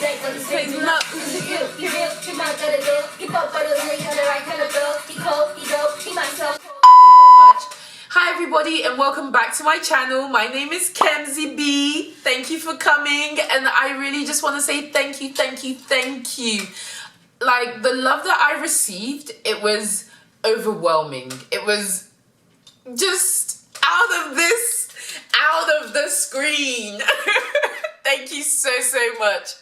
Hi everybody and welcome back to my channel. My name is Kenzie B. Thank you for coming, and I really just want to say thank you. Like, the love that I received, it was overwhelming. It was just out of the screen. Thank you so much.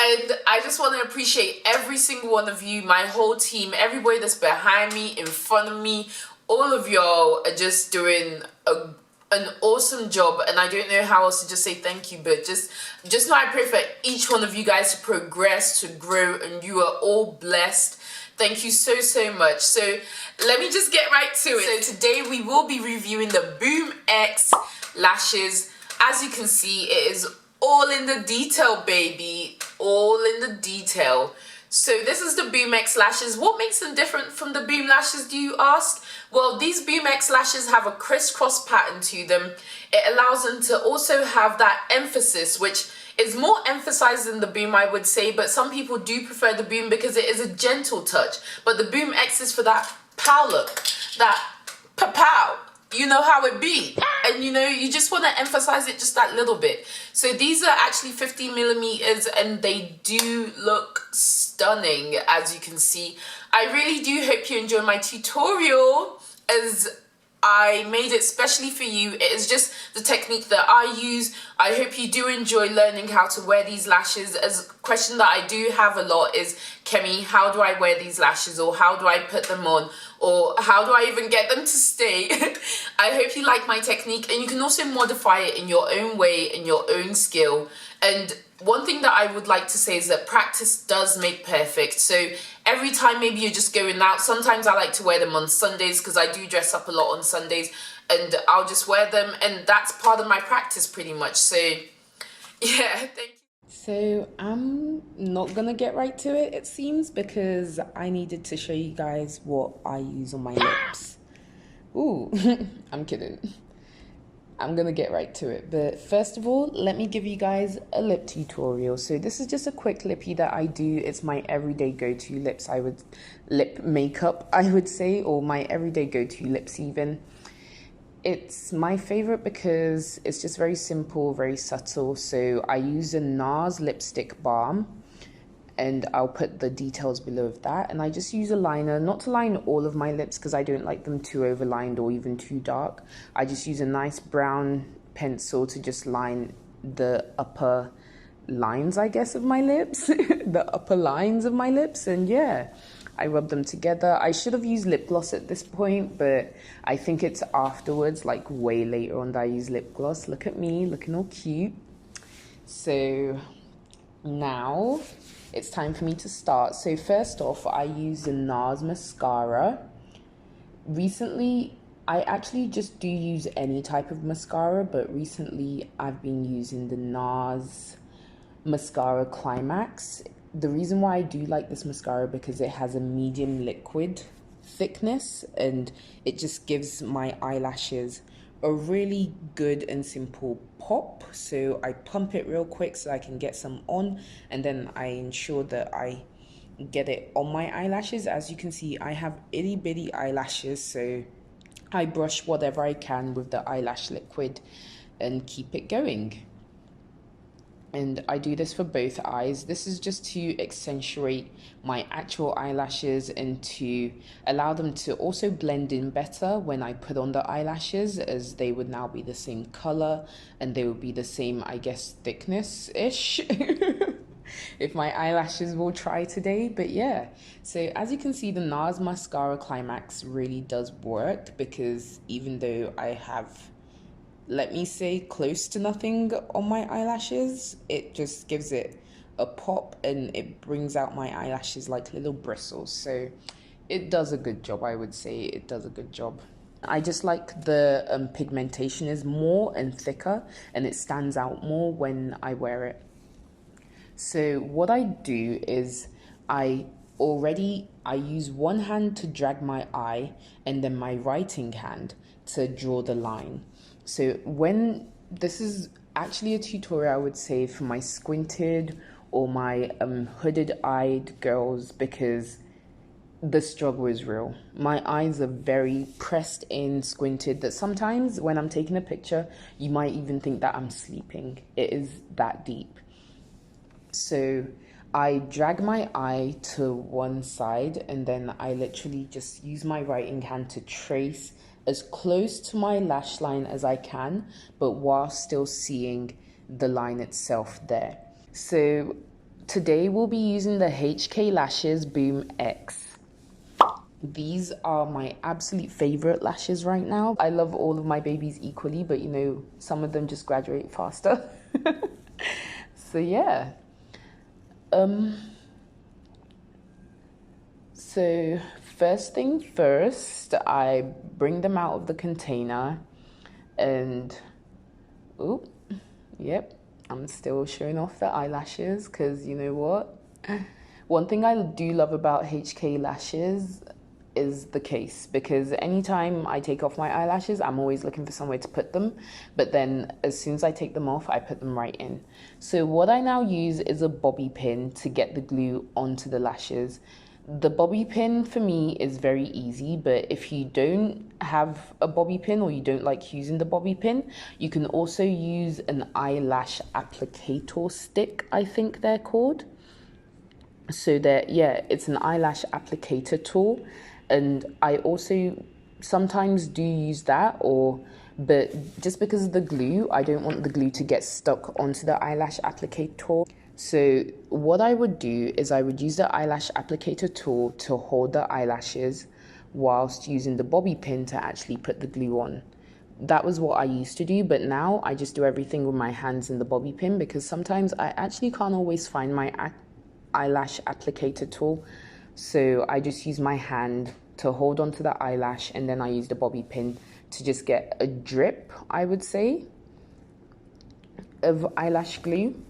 And I just want to appreciate every single one of you, my whole team, everybody that's behind me, in front of me. All of y'all are just doing an awesome job, and I don't know how else to just say thank you, but just know I pray for each one of you guys to progress, to grow, and you are all blessed. Thank you so much. So let me just get right to it. So today we will be reviewing the BoomX lashes. As you can see, it is all in the detail, baby. All in the detail. So this is the BoomX lashes. What makes them different from the Boom lashes, do you ask? Well, these BoomX lashes have a crisscross pattern to them. It allows them to also have that emphasis, which is more emphasized than the Boom, I would say, but some people do prefer the Boom because it is a gentle touch. But the BoomX is for that pow look, that pow. You know how it be, and you know, you just want to emphasize it just that little bit. So these are actually 50 millimeters, and they do look stunning, as you can see. I really do hope you enjoy my tutorial, as I made it specially for you. It is just the technique that I use. I hope you do enjoy learning how to wear these lashes. As a question that I do have a lot is, Kemi, how do I wear these lashes, or how do I put them on, or how do I even get them to stay? I hope you like my technique, and you can also modify it in your own way, in your own skill. And one thing that I would like to say is that practice does make perfect. So every time maybe you're just going out, sometimes I like to wear them on Sundays because I do dress up a lot on Sundays, and I'll just wear them, and that's part of my practice pretty much. So yeah, thank you. So I'm not gonna get right to it, it seems, because I needed to show you guys what I use on my lips. Ooh, I'm kidding. I'm gonna get right to it, but first of all, let me give you guys a lip tutorial. So this is just a quick lippy that I do. It's my everyday go-to lip makeup, I would say, or my everyday go-to lips even. It's my favorite because it's just very simple, very subtle. So I use a Nars lipstick balm, and I'll put the details below of that. And I just use a liner, not to line all of my lips because I don't like them too overlined or even too dark. I just use a nice brown pencil to just line the upper lines, I guess, of my lips, the upper lines of my lips, and yeah, I rub them together. I should have used lip gloss at this point, but I think it's afterwards, like way later on, that I use lip gloss. Look at me, looking all cute. So now it's time for me to start. So first off, I use the Nars mascara. Recently, I actually just do use any type of mascara, but recently I've been using the Nars mascara Climax. The reason why I do like this mascara because it has a medium liquid thickness, and it just gives my eyelashes a really good and simple pop. So I pump it real quick so I can get some on, and then I ensure that I get it on my eyelashes. As you can see, I have itty bitty eyelashes, so I brush whatever I can with the eyelash liquid and keep it going. And I do this for both eyes. This is just to accentuate my actual eyelashes and to allow them to also blend in better when I put on the eyelashes, as they would now be the same color and they would be the same, I guess, thickness-ish. If my eyelashes will try today. But yeah, so as you can see, the Nars Mascara Climax really does work, because even though I have, let me say, close to nothing on my eyelashes, it just gives it a pop and it brings out my eyelashes like little bristles. So it does a good job, I would say. It does a good job. I just like the pigmentation is more and thicker, and it stands out more when I wear it. So what I do is I use one hand to drag my eye and then my writing hand to draw the line. So when this is actually a tutorial, I would say, for my squinted or my hooded eyed girls, because the struggle is real. My eyes are very pressed in, squinted, that sometimes when I'm taking a picture, you might even think that I'm sleeping. It is that deep. So I drag my eye to one side, and then I literally just use my writing hand to trace as close to my lash line as I can, but while still seeing the line itself there. So today we'll be using the HK Lashes BoomX. These are my absolute favorite lashes right now. I love all of my babies equally, but you know, some of them just graduate faster. So yeah. So first thing first, I bring them out of the container and, oh, yep, I'm still showing off the eyelashes because you know what? One thing I do love about HK lashes is the case, because anytime I take off my eyelashes, I'm always looking for somewhere to put them, but then as soon as I take them off, I put them right in. So what I now use is a bobby pin to get the glue onto the lashes. The bobby pin for me is very easy, but if you don't have a bobby pin or you don't like using the bobby pin, you can also use an eyelash applicator stick, I think they're called. So that, yeah, it's an eyelash applicator tool, and I also sometimes do use that, but just because of the glue, I don't want the glue to get stuck onto the eyelash applicator. So what I would do is I would use the eyelash applicator tool to hold the eyelashes whilst using the bobby pin to actually put the glue on. That was what I used to do, but now I just do everything with my hands and the bobby pin, because sometimes I actually can't always find my eyelash applicator tool. So I just use my hand to hold onto the eyelash, and then I use the bobby pin to just get a drip, I would say, of eyelash glue.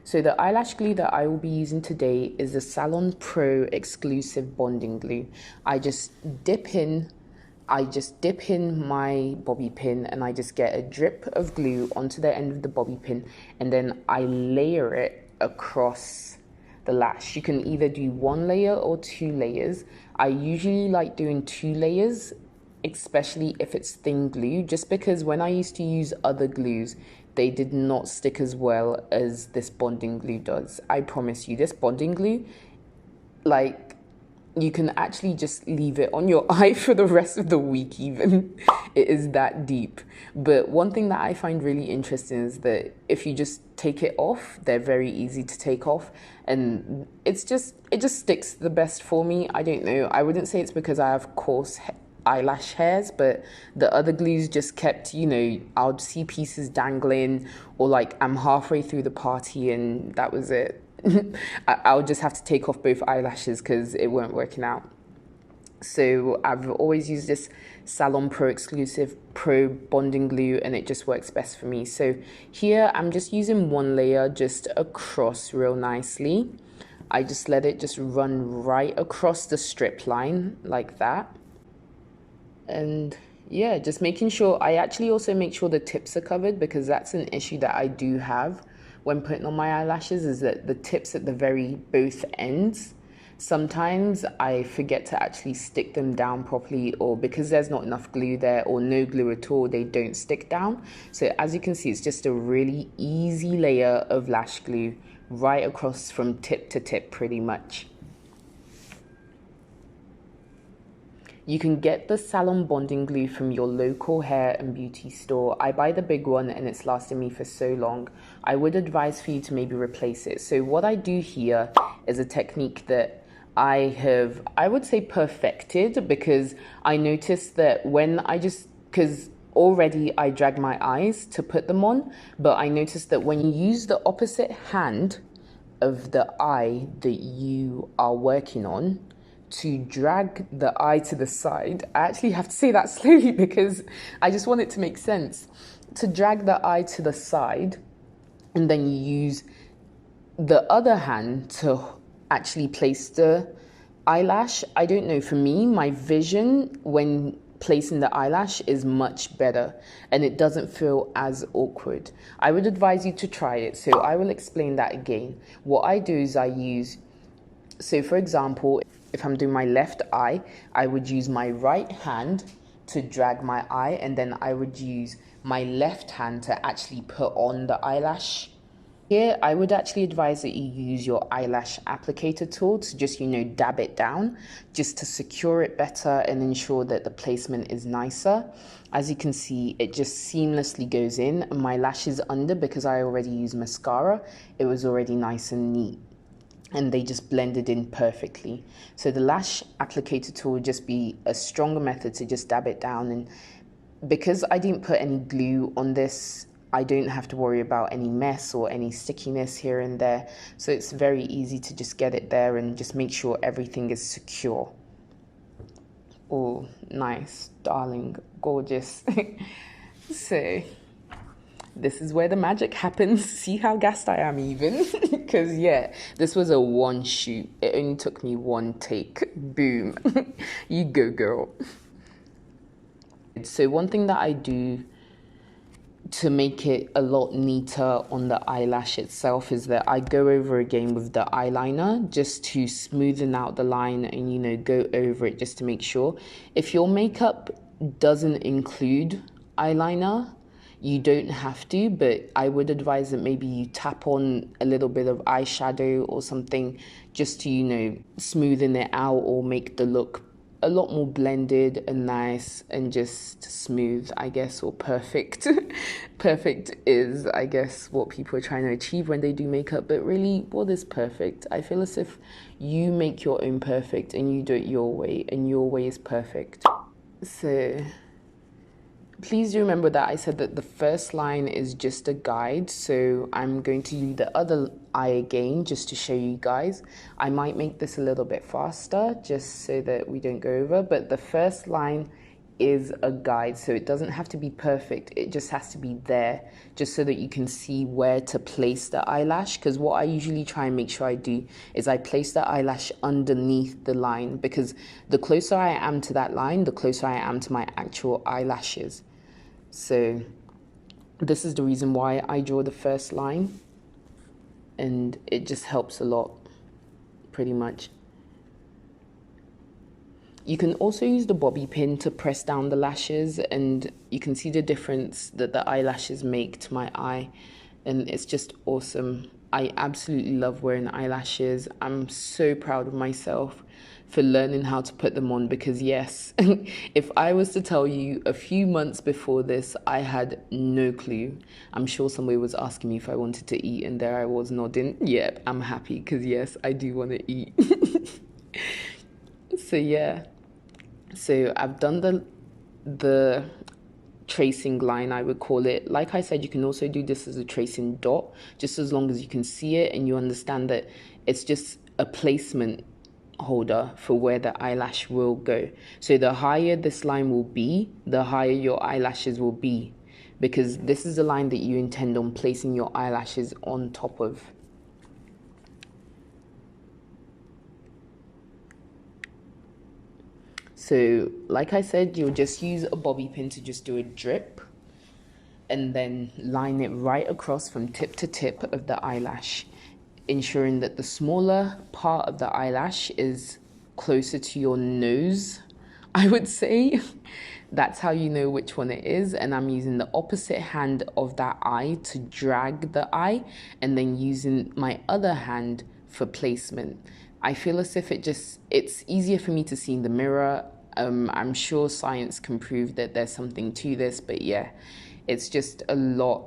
So the eyelash glue that I will be using today is the Salon Pro exclusive bonding glue. I just dip in my bobby pin, and I just get a drip of glue onto the end of the bobby pin, and then I layer it across the lash. You can either do one layer or two layers. I usually like doing two layers, especially if it's thin glue, just because when I used to use other glues, they did not stick as well as this bonding glue does. I promise you, this bonding glue, like, you can actually just leave it on your eye for the rest of the week even. It is that deep. But one thing that I find really interesting is that if you just take it off, they're very easy to take off, and it just sticks the best for me. I don't know. I wouldn't say it's because I have coarse eyelash hairs, but the other glues just kept, you know, I'll see pieces dangling, or like I'm halfway through the party and that was it. I'll just have to take off both eyelashes because it weren't working out. So I've always used this Salon Pro exclusive Pro bonding glue, and it just works best for me. So here I'm just using one layer just across real nicely. I just let it just run right across the strip line like that. And yeah, just making sure, I actually also make sure the tips are covered, because that's an issue that I do have when putting on my eyelashes, is that the tips at the very both ends, sometimes I forget to actually stick them down properly, or because there's not enough glue there or no glue at all, they don't stick down. So as you can see, it's just a really easy layer of lash glue right across from tip to tip pretty much. You can get the Salon bonding glue from your local hair and beauty store. I buy the big one and it's lasted me for so long. I would advise for you to maybe replace it. So what I do here is a technique that I would say perfected, because I noticed that when because already I drag my eyes to put them on, but I noticed that when you use the opposite hand of the eye that you are working on, to drag the eye to the side. I actually have to say that slowly because I just want it to make sense. To drag the eye to the side, and then you use the other hand to actually place the eyelash. I don't know, for me, my vision when placing the eyelash is much better and it doesn't feel as awkward. I would advise you to try it. So I will explain that again. What I do is I use, so for example, if I'm doing my left eye, I would use my right hand to drag my eye, and then I would use my left hand to actually put on the eyelash. Here, I would actually advise that you use your eyelash applicator tool to just, dab it down, just to secure it better and ensure that the placement is nicer. As you can see, it just seamlessly goes in. My lashes under, because I already use mascara, it was already nice and neat, and they just blended in perfectly. So the lash applicator tool would just be a stronger method to just dab it down. And because I didn't put any glue on this, I don't have to worry about any mess or any stickiness here and there. So it's very easy to just get it there and just make sure everything is secure. Oh, nice, darling, gorgeous. So this is where the magic happens. See how gassed I am even? Because yeah, this was a one shoot. It only took me one take. Boom. You go, girl. So one thing that I do to make it a lot neater on the eyelash itself is that I go over again with the eyeliner just to smoothen out the line and go over it just to make sure. If your makeup doesn't include eyeliner, you don't have to, but I would advise that maybe you tap on a little bit of eyeshadow or something just to smoothen it out or make the look a lot more blended and nice and just smooth, I guess, or perfect. Perfect is, I guess, what people are trying to achieve when they do makeup, but really, what is perfect? I feel as if you make your own perfect and you do it your way, and your way is perfect. So please do remember that I said that the first line is just a guide, so I'm going to use the other eye again just to show you guys. I might make this a little bit faster just so that we don't go over, but the first line is a guide, so it doesn't have to be perfect. It just has to be there just so that you can see where to place the eyelash, because what I usually try and make sure I do is I place the eyelash underneath the line, because the closer I am to that line, the closer I am to my actual eyelashes. So this is the reason why I draw the first line, and it just helps a lot, pretty much. You can also use the bobby pin to press down the lashes, and you can see the difference that the eyelashes make to my eye, and it's just awesome. I absolutely love wearing eyelashes. I'm so proud of myself for learning how to put them on, because yes, if I was to tell you a few months before this, I had no clue. I'm sure somebody was asking me if I wanted to eat, and there I was nodding. Yep, I'm happy, because yes, I do want to eat. So yeah, so I've done the tracing line, I would call it. Like I said, you can also do this as a tracing dot, just as long as you can see it and you understand that it's just a placement holder for where the eyelash will go. So the higher this line will be, the higher your eyelashes will be, because this is the line that you intend on placing your eyelashes on top of. So like I said, you'll just use a bobby pin to just do a drip and then line it right across from tip to tip of the eyelash, ensuring that the smaller part of the eyelash is closer to your nose, I would say. That's how you know which one it is. And I'm using the opposite hand of that eye to drag the eye, and then using my other hand for placement. I feel as if it's easier for me to see in the mirror. I'm sure science can prove that there's something to this, but yeah, it's just a lot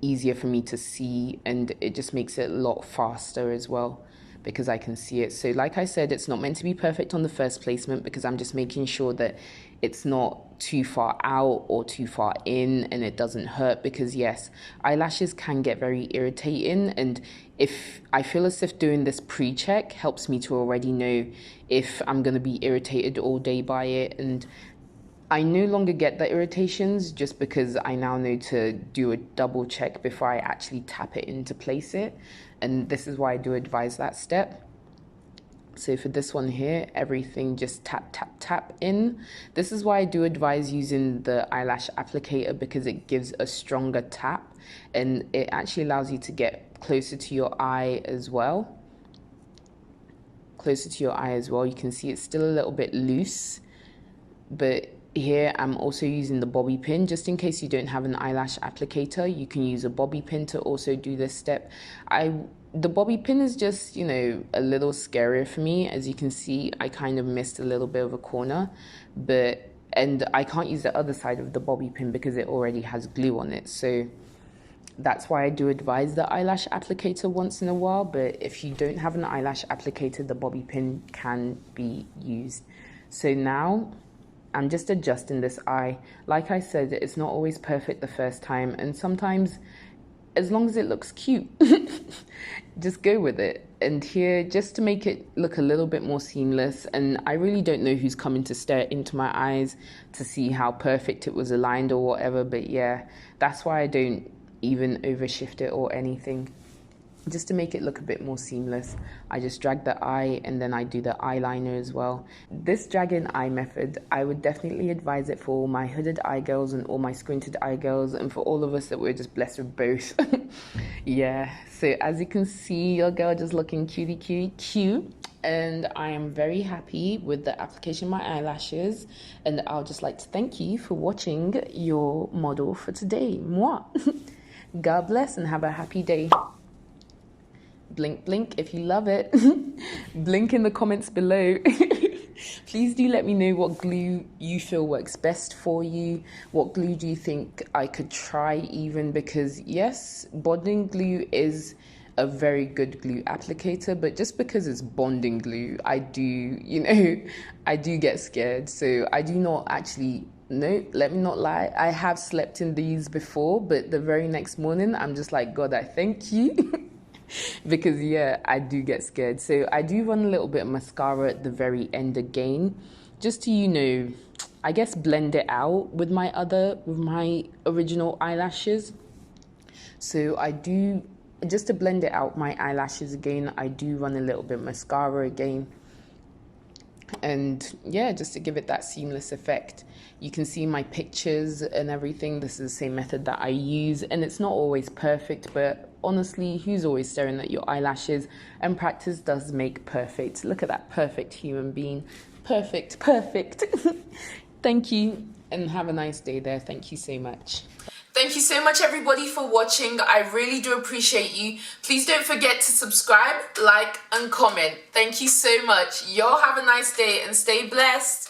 easier for me to see, and it just makes it a lot faster as well because I can see it. So like I said, it's not meant to be perfect on the first placement, because I'm just making sure that it's not too far out or too far in and it doesn't hurt, because yes, eyelashes can get very irritating, and if I feel as if doing this pre-check helps me to already know if I'm going to be irritated all day by it, and I no longer get the irritations just because I now know to do a double check before I actually tap it in to place it. And this is why I do advise that step. So for this one here, everything just tap, tap, tap in. This is why I do advise using the eyelash applicator, because it gives a stronger tap and it actually allows you to get closer to your eye as well. You can see it's still a little bit loose, but here I'm also using the bobby pin. Just in case you don't have an eyelash applicator, you can use a bobby pin to also do this step. The bobby pin is just, you know, a little scarier for me. As you can see, I kind of missed a little bit of a corner, and I can't use the other side of the bobby pin because it already has glue on it. So that's why I do advise the eyelash applicator once in a while. But if you don't have an eyelash applicator, the bobby pin can be used. So now I'm just adjusting this eye. Like I said, it's not always perfect the first time, and sometimes as long as it looks cute, just go with it. And here, just to make it look a little bit more seamless, and I really don't know who's coming to stare into my eyes to see how perfect it was aligned or whatever, but yeah, that's why I don't even overshift it or anything. Just to make it look a bit more seamless, I just drag the eye and then I do the eyeliner as well. This dragging eye method, I would definitely advise it for all my hooded eye girls and all my squinted eye girls, and for all of us that we're just blessed with both. Yeah, so as you can see, your girl just looking cute, and I am very happy with the application of my eyelashes, and I'll just like to thank you for watching your model for today. Mwah. God bless and have a happy day. Blink, blink if you love it. Blink in the comments below. Please do let me know what glue you feel works best for you. What glue do you think I could try even? Because yes, bonding glue is a very good glue applicator, but just because it's bonding glue, I do get scared. So I do not actually, no, let me not lie. I have slept in these before, but the very next morning, I'm just like, God, I thank you. Because yeah, I do get scared. So I do run a little bit of mascara at the very end again, just to, you know, I guess blend it out with my original eyelashes. So I do, just to blend it out my eyelashes again, I do run a little bit of mascara again. And yeah, just to give it that seamless effect. You can see my pictures and everything. This is the same method that I use, and it's not always perfect, but honestly, who's always staring at your eyelashes? And practice does make perfect. Look at that perfect human being. Perfect. Thank you, and have a nice day there. Thank you so much. Thank you so much, everybody, for watching. I really do appreciate you. Please don't forget to subscribe, like, and comment. Thank you so much. Y'all have a nice day and stay blessed.